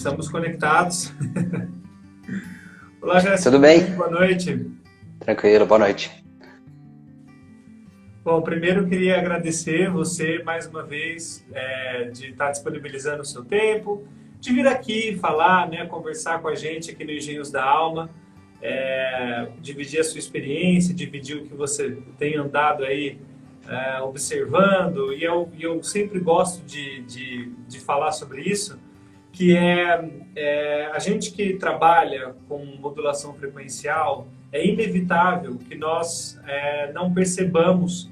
Estamos conectados. Olá, Jéssica. Tudo bem? Boa noite. Tranquilo, boa noite. Bom, primeiro eu queria agradecer você mais uma vez de estar disponibilizando o seu tempo, de vir aqui falar, né, conversar com a gente aqui no Engenhos da Alma, dividir a sua experiência, dividir o que você tem andado aí observando, e eu sempre gosto de falar sobre isso, que a gente que trabalha com modulação frequencial, é inevitável que nós não percebamos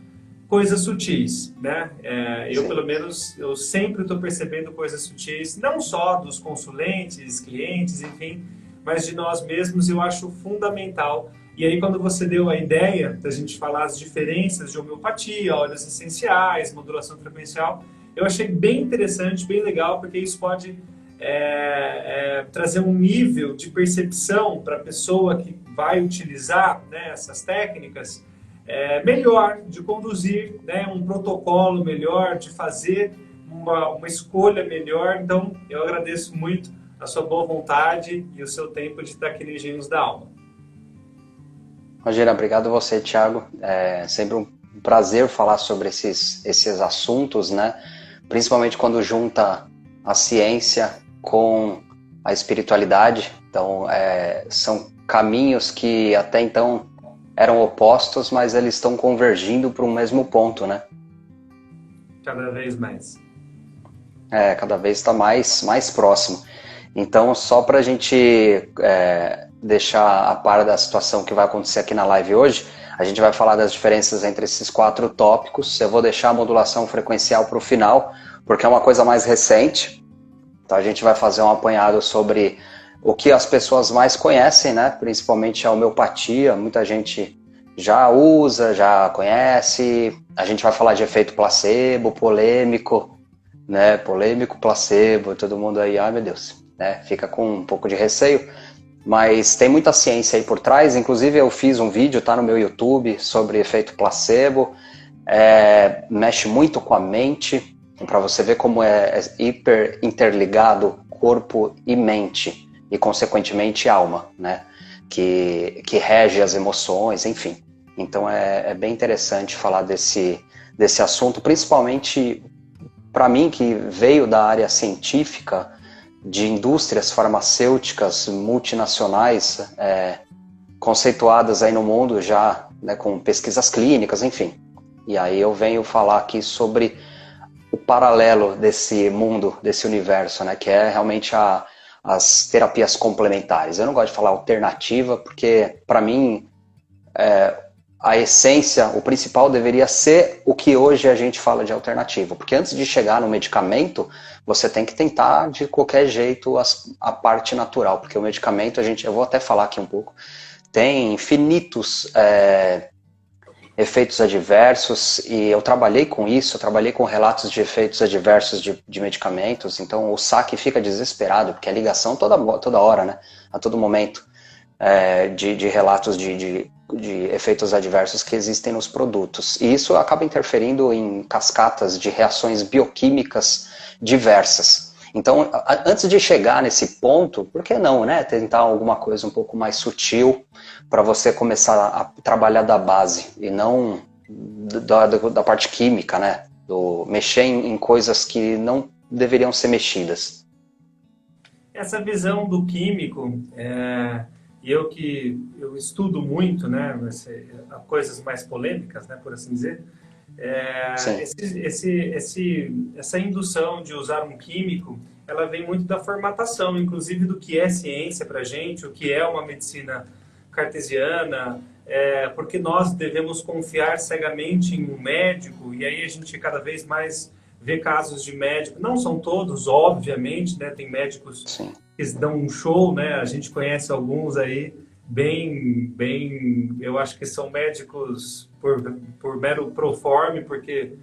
coisas sutis, né? Eu, pelo menos, eu sempre estou percebendo coisas sutis, não só dos consulentes, clientes, enfim, mas de nós mesmos. Eu acho fundamental. E aí, quando você deu a ideia da gente falar as diferenças de homeopatia, óleos essenciais, modulação frequencial, eu achei bem interessante, bem legal, porque isso pode trazer um nível de percepção para a pessoa que vai utilizar, né, essas técnicas melhor, de conduzir, né, um protocolo melhor, de fazer uma escolha melhor. Então, eu agradeço muito a sua boa vontade e o seu tempo de estar aqui no Engenhos da Alma. Imagina, obrigado a você, Thiago. É sempre um prazer falar sobre esses assuntos, né? Principalmente quando junta a ciência com a espiritualidade. Então, são caminhos que até então eram opostos, mas eles estão convergindo para um mesmo ponto, né? Cada vez mais. Cada vez está mais próximo. Então, só para a gente deixar a par da situação que vai acontecer aqui na live hoje, a gente vai falar das diferenças entre esses 4 tópicos. Eu vou deixar a modulação frequencial para o final, porque é uma coisa mais recente. Então a gente vai fazer um apanhado sobre o que as pessoas mais conhecem, né? Principalmente a homeopatia. Muita gente já usa, já conhece. A gente vai falar de efeito placebo, polêmico, né? Polêmico, placebo, todo mundo aí, ai meu Deus, né? Fica com um pouco de receio. Mas tem muita ciência aí por trás. Inclusive eu fiz um vídeo, tá no meu YouTube, sobre efeito placebo. Mexe muito com a mente, para você ver como é hiper interligado corpo e mente, e consequentemente alma, né? Que rege as emoções, enfim. Então é bem interessante falar desse assunto, principalmente para mim, que veio da área científica, de indústrias farmacêuticas multinacionais, conceituadas aí no mundo já, né, com pesquisas clínicas, enfim. E aí eu venho falar aqui sobre o paralelo desse mundo, desse universo, né, que é realmente as terapias complementares. Eu não gosto de falar alternativa, porque para mim a essência, o principal deveria ser o que hoje a gente fala de alternativa. Porque antes de chegar no medicamento, você tem que tentar de qualquer jeito a parte natural. Porque o medicamento, eu vou até falar aqui um pouco, tem infinitos efeitos adversos, e eu trabalhei com isso, eu trabalhei com relatos de efeitos adversos de medicamentos. Então o saque fica desesperado, porque é ligação toda hora, né? A todo momento, de relatos de efeitos adversos que existem nos produtos. E isso acaba interferindo em cascatas de reações bioquímicas diversas. Então, antes de chegar nesse ponto, por que não, né? Tentar alguma coisa um pouco mais sutil para você começar a trabalhar da base e não da parte química, né? Mexer em coisas que não deveriam ser mexidas. Essa visão do químico, e eu estudo muito, né, coisas mais polêmicas, né, por assim dizer, essa indução de usar um químico, ela vem muito da formatação, inclusive do que é ciência para a gente, o que é uma medicina cartesiana, porque nós devemos confiar cegamente em um médico, e aí a gente cada vez mais vê casos de médico, não são todos, obviamente, né, tem médicos Sim. que dão um show, né, a gente conhece alguns aí, bem, eu acho que são médicos por mero proforme, porque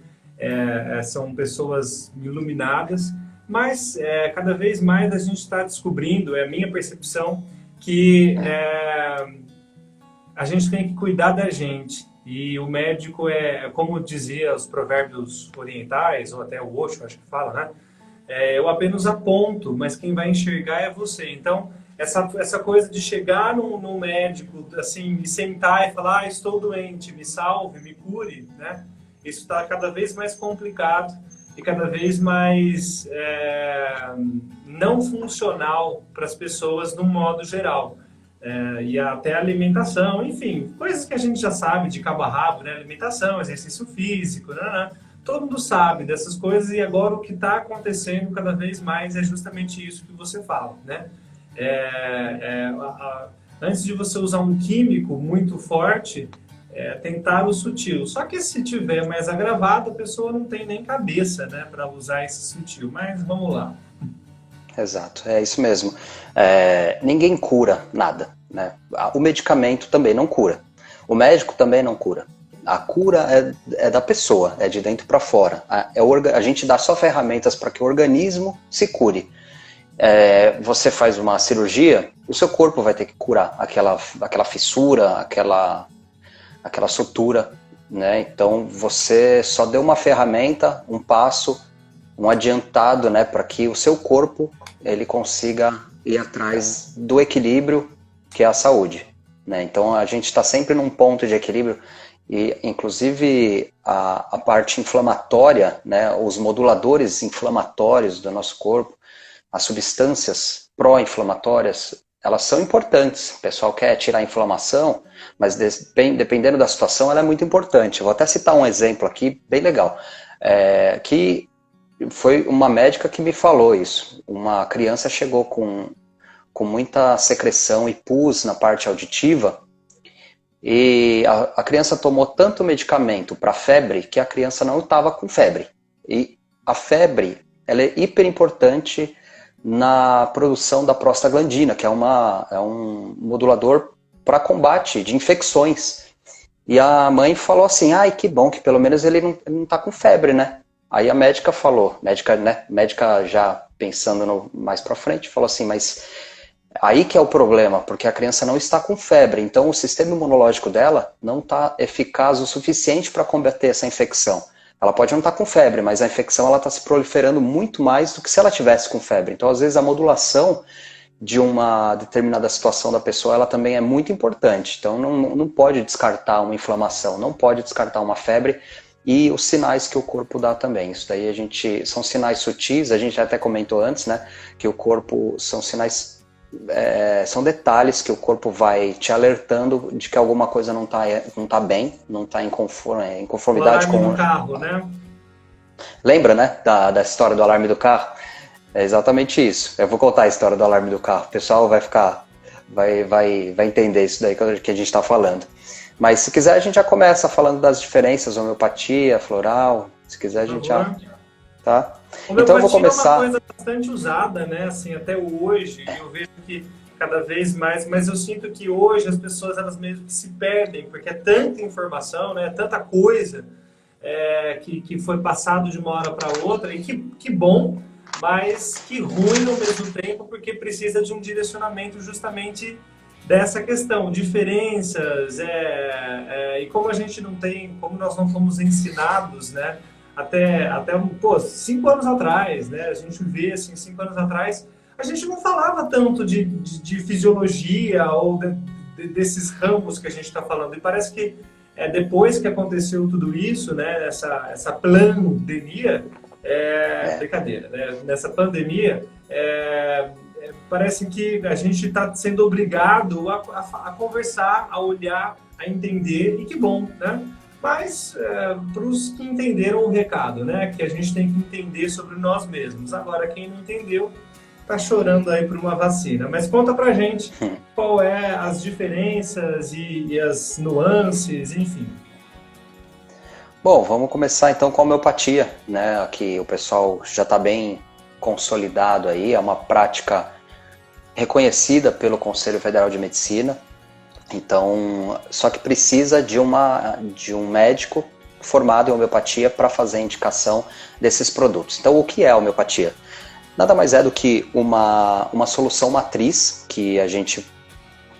são pessoas iluminadas, mas cada vez mais a gente está descobrindo, é a minha percepção, que a gente tem que cuidar da gente. E o médico como dizia os provérbios orientais, ou até o Osho, acho que fala, né? Eu apenas aponto, mas quem vai enxergar é você. Então, essa coisa de chegar num médico, assim, e sentar e falar, estou doente, me salve, me cure, né? Isso está cada vez mais complicado e cada vez mais não funcional para as pessoas no modo geral. E até alimentação, enfim, coisas que a gente já sabe de cabo a rabo, né? Alimentação, exercício físico, né? Todo mundo sabe dessas coisas e agora o que está acontecendo cada vez mais é justamente isso que você fala, né? Antes de você usar um químico muito forte, tentar o sutil. Só que se tiver mais agravado, a pessoa não tem nem cabeça, né, para usar esse sutil. Mas vamos lá. Exato, é isso mesmo. Ninguém cura nada, né? O medicamento também não cura. O médico também não cura. A cura é da pessoa, é de dentro para fora. A gente dá só ferramentas para que o organismo se cure. Você faz uma cirurgia, o seu corpo vai ter que curar aquela fissura, aquela sutura, né? Então você só deu uma ferramenta, um passo, um adiantado, né, para que o seu corpo ele consiga ir atrás do equilíbrio que é a saúde, né? Então a gente está sempre num ponto de equilíbrio e inclusive a parte inflamatória, né, os moduladores inflamatórios do nosso corpo, as substâncias pró-inflamatórias, elas são importantes. O pessoal quer tirar a inflamação, mas dependendo da situação, ela é muito importante. Eu vou até citar um exemplo aqui, bem legal, que foi uma médica que me falou isso. Uma criança chegou com muita secreção e pus na parte auditiva, e a criança tomou tanto medicamento para febre que a criança não estava com febre. E a febre, ela é hiper importante na produção da prostaglandina, que é um modulador para combate de infecções. E a mãe falou assim, ai, que bom que pelo menos ele não está com febre, né? Aí a médica falou, médica já pensando mais para frente, falou assim, mas aí que é o problema, porque a criança não está com febre, então o sistema imunológico dela não está eficaz o suficiente para combater essa infecção. Ela pode não estar com febre, mas a infecção está se proliferando muito mais do que se ela tivesse com febre. Então, às vezes, a modulação de uma determinada situação da pessoa, ela também é muito importante. Então, não pode descartar uma inflamação, não pode descartar uma febre e os sinais que o corpo dá também. Isso daí são sinais sutis, a gente até comentou antes, né, que o corpo são sinais, são detalhes que o corpo vai te alertando de que alguma coisa não tá bem, não está em conformidade com o carro, né? Lembra, né, da história do alarme do carro? É exatamente isso. Eu vou contar a história do alarme do carro. O pessoal vai entender isso daí que a gente está falando. Mas se quiser a gente já começa falando das diferenças, homeopatia, floral. Se quiser a gente já... Tá? Então eu vou começar... é uma coisa bastante usada, né? Assim, até hoje, eu vejo que cada vez mais, mas eu sinto que hoje as pessoas elas mesmo que se perdem, porque é tanta informação, né? Tanta coisa que foi passado de uma hora para outra, e que bom, mas que ruim ao mesmo tempo, porque precisa de um direcionamento justamente dessa questão, diferenças, e como a gente não tem, como nós não fomos ensinados, né? Até 5 anos atrás, né? A gente vê assim, 5 anos atrás, a gente não falava tanto de fisiologia ou desses ramos que a gente está falando. E parece que depois que aconteceu tudo isso, né? Essa pandemia, brincadeira, né? Nessa pandemia, parece que a gente está sendo obrigado a conversar, a olhar, a entender, e que bom, né? Mas para os que entenderam o recado, né? Que a gente tem que entender sobre nós mesmos. Agora, quem não entendeu, tá chorando aí por uma vacina. Mas conta pra gente qual é as diferenças e as nuances, enfim. Bom, vamos começar então com a homeopatia, né? Aqui o pessoal já está bem consolidado aí, é uma prática reconhecida pelo Conselho Federal de Medicina. Então, só que precisa de um médico formado em homeopatia para fazer a indicação desses produtos. Então, o que é a homeopatia? Nada mais é do que uma solução matriz que a gente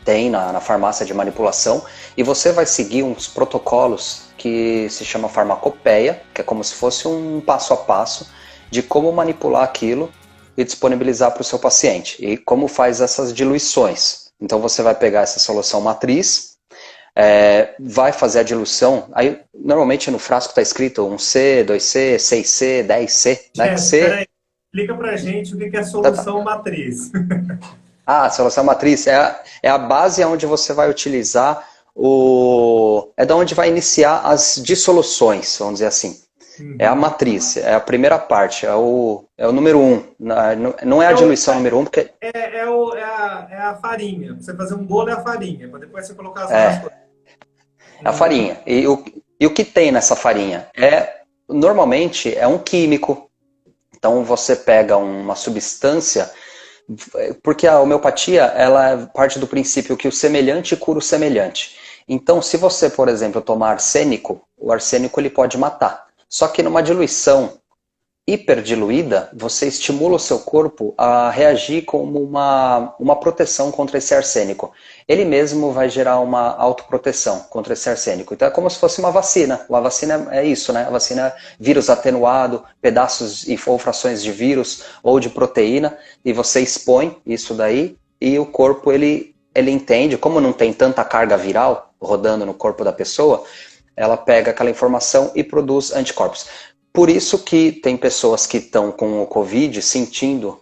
tem na farmácia de manipulação, e você vai seguir uns protocolos que se chama farmacopeia, que é como se fosse um passo a passo, de como manipular aquilo e disponibilizar para o seu paciente. E como faz essas diluições. Então você vai pegar essa solução matriz, vai fazer a diluição, aí normalmente no frasco está escrito 1C, 2C, 6C, 10C, né? Que Jess, C... peraí, explica pra gente o que é a Tá, tá. solução matriz. A solução matriz é a base onde você vai utilizar é da onde vai iniciar as dissoluções, vamos dizer assim. É a matriz, é a primeira parte, é o número 1. Não é a diluição número 1, porque... É a farinha. Pra você fazer um bolo é a farinha, para depois você colocar as demais É, coisas. a farinha. E o que tem nessa farinha? Normalmente é um químico. Então você pega uma substância, porque a homeopatia ela parte do princípio que o semelhante cura o semelhante. Então se você, por exemplo, tomar arsênico, o arsênico ele pode matar. Só que numa diluição hiperdiluída, você estimula o seu corpo a reagir como uma proteção contra esse arsênico. Ele mesmo vai gerar uma autoproteção contra esse arsênico. Então é como se fosse uma vacina. A vacina é isso, né? A vacina é vírus atenuado, pedaços ou frações de vírus ou de proteína, e você expõe isso daí, e o corpo ele entende, como não tem tanta carga viral rodando no corpo da pessoa, ela pega aquela informação e produz anticorpos. Por isso que tem pessoas que estão com o Covid sentindo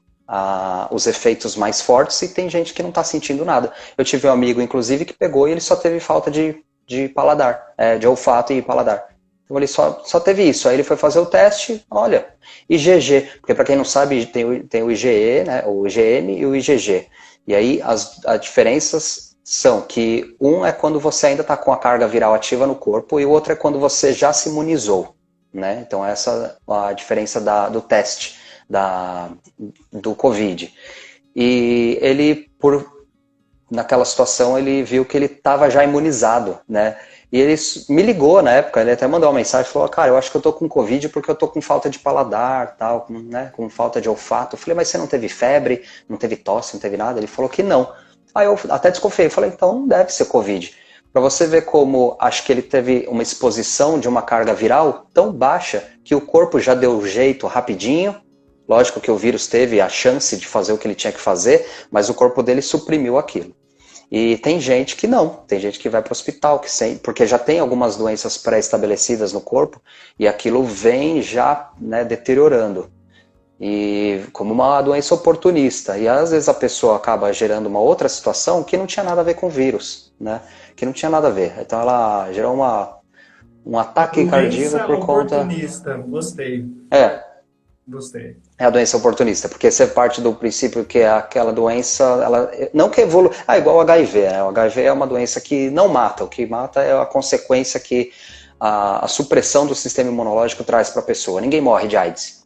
os efeitos mais fortes e tem gente que não está sentindo nada. Eu tive um amigo, inclusive, que pegou e ele só teve falta de paladar, de olfato e paladar. Então ele só teve isso. Aí ele foi fazer o teste, olha, IgG, porque para quem não sabe tem o IgE, né, o IgM e o IgG. E aí as diferenças são que um é quando você ainda está com a carga viral ativa no corpo e o outro é quando você já se imunizou. Né? Então essa é a diferença do teste do Covid. E ele, naquela situação, ele viu que ele estava já imunizado, né? E ele me ligou na época, ele até mandou uma mensagem, falou, cara, eu acho que eu tô com Covid porque eu tô com falta de paladar, tal, né? Com falta de olfato. Eu falei, mas você não teve febre, não teve tosse, não teve nada? Ele falou que não. Aí eu até desconfiei, falei, então não deve ser Covid. Para você ver como acho que ele teve uma exposição de uma carga viral tão baixa que o corpo já deu jeito rapidinho. Lógico que o vírus teve a chance de fazer o que ele tinha que fazer, mas o corpo dele suprimiu aquilo. E tem gente que não, tem gente que vai para o hospital, porque já tem algumas doenças pré-estabelecidas no corpo e aquilo vem já, né, deteriorando. E como uma doença oportunista. E às vezes a pessoa acaba gerando uma outra situação que não tinha nada a ver com o vírus, né? Que não tinha nada a ver. Então ela gerou um ataque cardíaco por conta... Oportunista, gostei. Gostei. É a doença oportunista, porque você parte do princípio que aquela doença, ela não que evolui... igual o HIV, né? O HIV é uma doença que não mata, o que mata é a consequência que a supressão do sistema imunológico traz para a pessoa. Ninguém morre de AIDS.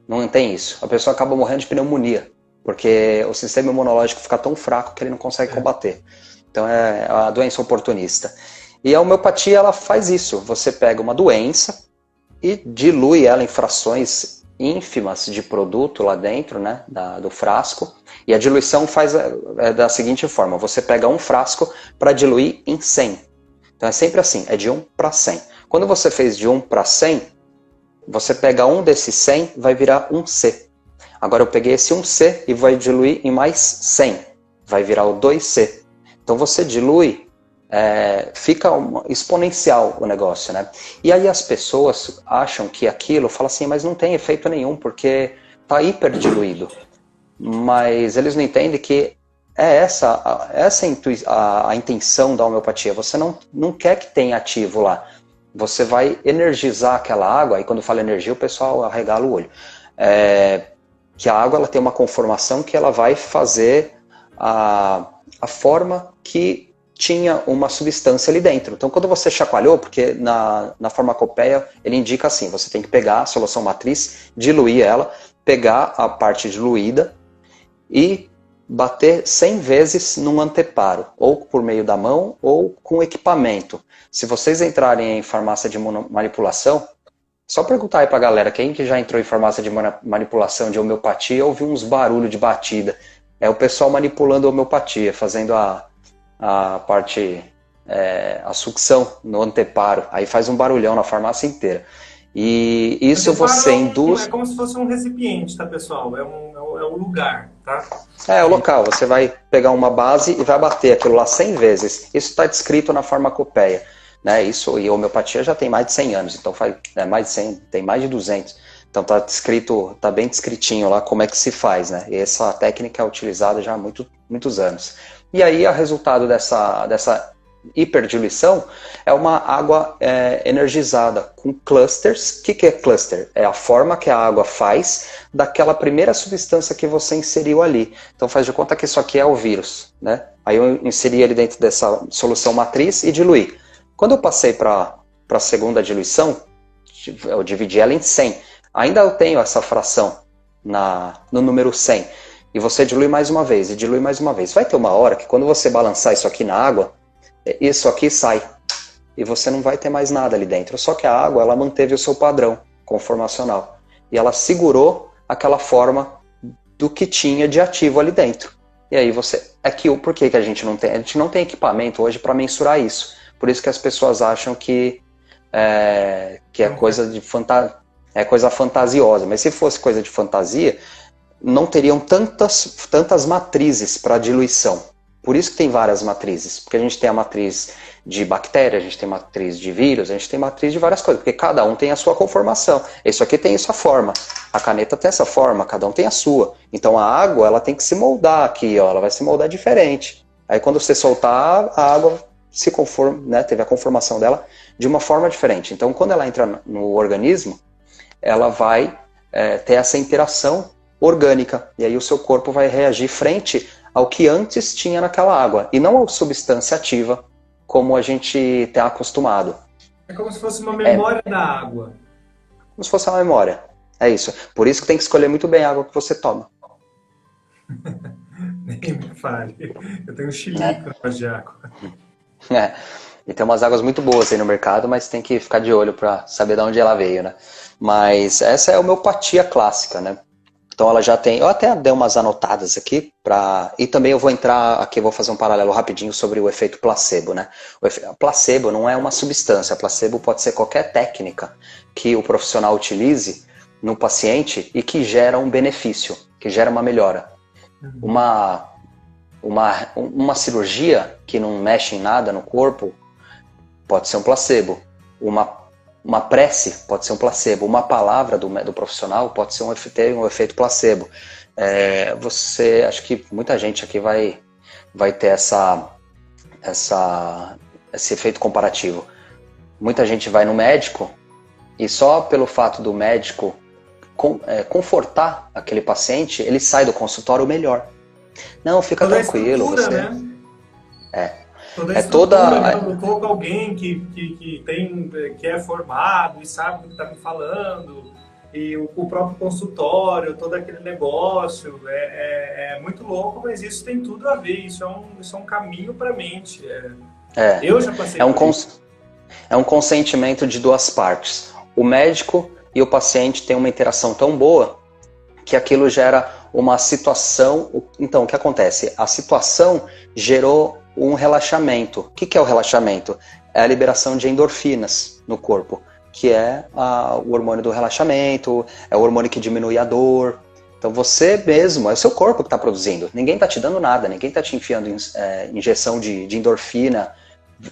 Não tem isso. A pessoa acaba morrendo de pneumonia, porque o sistema imunológico fica tão fraco que ele não consegue combater. Então é a doença oportunista. E a homeopatia, ela faz isso. Você pega uma doença e dilui ela em frações ínfimas de produto lá dentro, né, do frasco. E a diluição é da seguinte forma. Você pega um frasco para diluir em 100. Então é sempre assim, é de 1 para 100. Quando você fez de 1 para 100, você pega um desses 100, vai virar 1C. Agora eu peguei esse 1C e vai diluir em mais 100. Vai virar o 2C. Então você dilui, fica exponencial o negócio, né? E aí as pessoas acham que aquilo, falam assim, mas não tem efeito nenhum, porque está hiperdiluído. Mas eles não entendem que essa a intenção da homeopatia. Você não quer que tenha ativo lá. Você vai energizar aquela água, e quando fala energia o pessoal arregala o olho. Que a água ela tem uma conformação que ela vai fazer a forma que tinha uma substância ali dentro. Então quando você chacoalhou, porque na farmacopeia ele indica assim, você tem que pegar a solução matriz, diluir ela, pegar a parte diluída e bater 100 vezes num anteparo, ou por meio da mão, ou com equipamento. Se vocês entrarem em farmácia de manipulação, só perguntar aí pra galera, quem que já entrou em farmácia de manipulação de homeopatia, ouviu uns barulhos de batida. É o pessoal manipulando a homeopatia, fazendo a parte, a sucção no anteparo. Aí faz um barulhão na farmácia inteira. E isso Anteparo você é induz... como se fosse um recipiente, tá, pessoal? É um lugar, tá? É o local, você vai pegar uma base e vai bater aquilo lá 100 vezes. Isso está descrito na farmacopeia. Né? Isso, e a homeopatia já tem mais de 100 anos, então faz mais de 100, tem mais de 200. Então está descrito, tá bem descritinho lá como é que se faz. Né? E essa técnica é utilizada já há muitos anos. E aí o resultado dessa hiperdiluição é uma água energizada com clusters. O que é cluster? É a forma que a água faz daquela primeira substância que você inseriu ali. Então faz de conta que isso aqui é o vírus. Né? Aí eu inseri ele dentro dessa solução matriz e diluí. Quando eu passei para a segunda diluição, eu dividi ela em 100. Ainda eu tenho essa fração no número 100. E você dilui mais uma vez, e dilui mais uma vez. Vai ter uma hora que quando você balançar isso aqui na água, isso aqui sai. E você não vai ter mais nada ali dentro. Só que a água, ela manteve o seu padrão conformacional. E ela segurou aquela forma do que tinha de ativo ali dentro. E aí você... Por que a gente não tem? A gente não tem equipamento hoje para mensurar isso. Por isso que as pessoas acham que é coisa de coisa fantasiosa. Mas se fosse coisa de fantasia, não teriam tantas matrizes para diluição. Por isso que tem várias matrizes. Porque a gente tem a matriz de bactéria, a gente tem matriz de vírus, a gente tem matriz de várias coisas. Porque cada um tem a sua conformação. Isso aqui tem essa forma. A caneta tem essa forma, cada um tem a sua. Então a água, ela tem que se moldar aqui, ó, ela vai se moldar diferente. Aí quando você soltar, a água se conforma, né, teve a conformação dela de uma forma diferente. Então quando ela entra no organismo, ela vai ter essa interação orgânica. E aí o seu corpo vai reagir frente ao que antes tinha naquela água. E não a substância ativa, como a gente está acostumado. É como se fosse uma memória da água. Como se fosse uma memória. É isso. Por isso que tem que escolher muito bem a água que você toma. Nem me fale. Eu tenho um xilico de água. E tem umas águas muito boas aí no mercado, mas tem que ficar de olho para saber de onde ela veio, né? Mas essa é a homeopatia clássica, né? Então ela já tem... Eu até dei umas anotadas aqui e também eu vou entrar aqui, vou fazer um paralelo rapidinho sobre o efeito placebo, né? O placebo não é uma substância. Placebo pode ser qualquer técnica que o profissional utilize no paciente e que gera um benefício, que gera uma melhora. Uma cirurgia que não mexe em nada no corpo pode ser um placebo. Uma prece pode ser um placebo. Uma palavra do profissional pode ser ter um efeito placebo. Acho que muita gente aqui vai ter esse efeito comparativo. Muita gente vai no médico e só pelo fato do médico confortar aquele paciente, ele sai do consultório melhor. Não, fica tranquilo. Toda a estrutura, colocou alguém que é formado e sabe do que está me falando, e o próprio consultório, todo aquele negócio, é muito louco, mas isso tem tudo a ver, isso é um caminho para a mente. Eu já passei por isso. É um consentimento de duas partes. O médico e o paciente têm uma interação tão boa que aquilo gera uma situação... Então, o que acontece? A situação gerou um relaxamento. O que é o relaxamento? É a liberação de endorfinas no corpo, que é o hormônio do relaxamento, é o hormônio que diminui a dor. Então você mesmo, é o seu corpo que está produzindo. Ninguém está te dando nada, ninguém está te enfiando injeção de endorfina,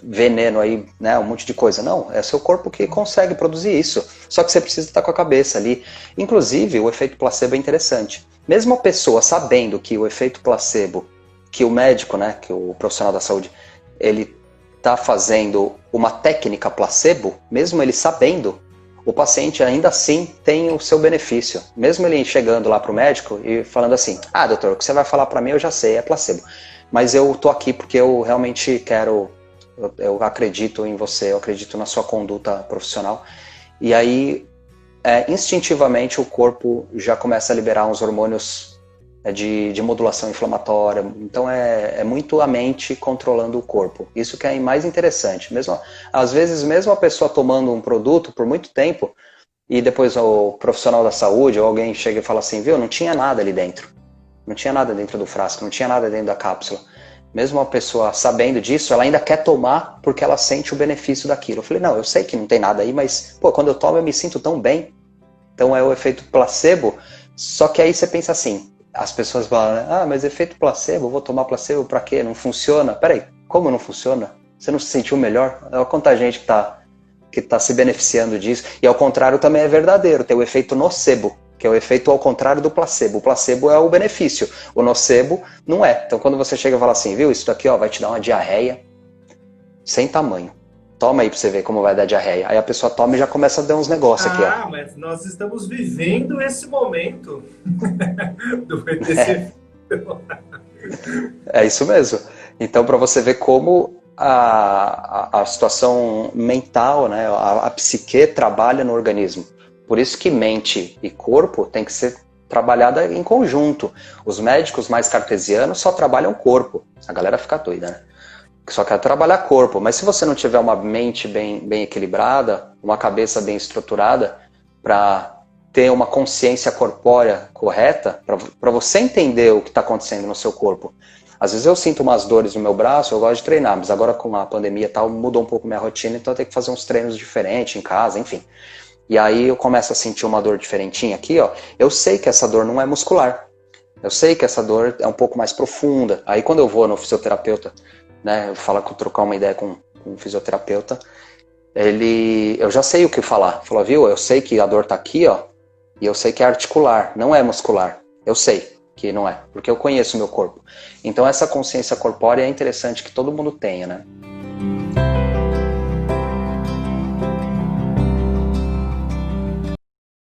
veneno aí, né, um monte de coisa. Não, é o seu corpo que consegue produzir isso. Só que você precisa estar com a cabeça ali. Inclusive, o efeito placebo é interessante. Mesmo a pessoa sabendo que o efeito placebo, que o médico, né, que o profissional da saúde, ele está fazendo uma técnica placebo, mesmo ele sabendo, o paciente ainda assim tem o seu benefício. Mesmo ele chegando lá para o médico e falando assim, doutor, o que você vai falar para mim eu já sei, é placebo. Mas eu tô aqui porque eu realmente quero, eu acredito em você, eu acredito na sua conduta profissional. E aí, instintivamente, o corpo já começa a liberar uns hormônios de modulação inflamatória. Então é muito a mente controlando o corpo. Isso que é mais interessante. Às vezes, mesmo a pessoa tomando um produto por muito tempo, e depois o profissional da saúde ou alguém chega e fala assim, viu, não tinha nada ali dentro. Não tinha nada dentro do frasco, não tinha nada dentro da cápsula. mesmo uma pessoa sabendo disso, ela ainda quer tomar porque ela sente o benefício daquilo. Eu falei, não, eu sei que não tem nada aí, mas, pô, quando eu tomo eu me sinto tão bem. Então é o efeito placebo, só que aí você pensa assim, as pessoas falam, né? Ah, mas efeito placebo, eu vou tomar placebo pra quê? Não funciona? Peraí, como não funciona? Você não se sentiu melhor? Olha quanta gente que tá se beneficiando disso. E ao contrário também é verdadeiro, tem o efeito nocebo, que é o efeito ao contrário do placebo. O placebo é o benefício, o nocebo não é. Então quando você chega e fala assim, viu, isso daqui ó, vai te dar uma diarreia sem tamanho. Toma aí pra você ver como vai dar diarreia. Aí a pessoa toma e já começa a dar uns negócios aqui, ó. Ah, mas nós estamos vivendo esse momento do desse... É isso mesmo. Então, para você ver como a situação mental, né, a psique trabalha no organismo. Por isso que mente e corpo tem que ser trabalhada em conjunto. Os médicos mais cartesianos só trabalham corpo. A galera fica doida, né? Só quer trabalhar corpo. Mas se você não tiver uma mente bem equilibrada, uma cabeça bem estruturada, para ter uma consciência corpórea correta, para você entender o que está acontecendo no seu corpo. Às vezes eu sinto umas dores no meu braço, eu gosto de treinar, mas agora com a pandemia e tal, mudou um pouco minha rotina, então eu tenho que fazer uns treinos diferentes em casa, enfim. E aí eu começo a sentir uma dor diferentinha aqui, ó. Eu sei que essa dor não é muscular. Eu sei que essa dor é um pouco mais profunda. Aí quando eu vou no fisioterapeuta, né, eu falo, trocar uma ideia com um fisioterapeuta, eu já sei o que falar. Falou, viu, eu sei que a dor tá aqui, ó, e eu sei que é articular, não é muscular. Eu sei que não é, porque eu conheço o meu corpo. Então essa consciência corpórea é interessante que todo mundo tenha, né?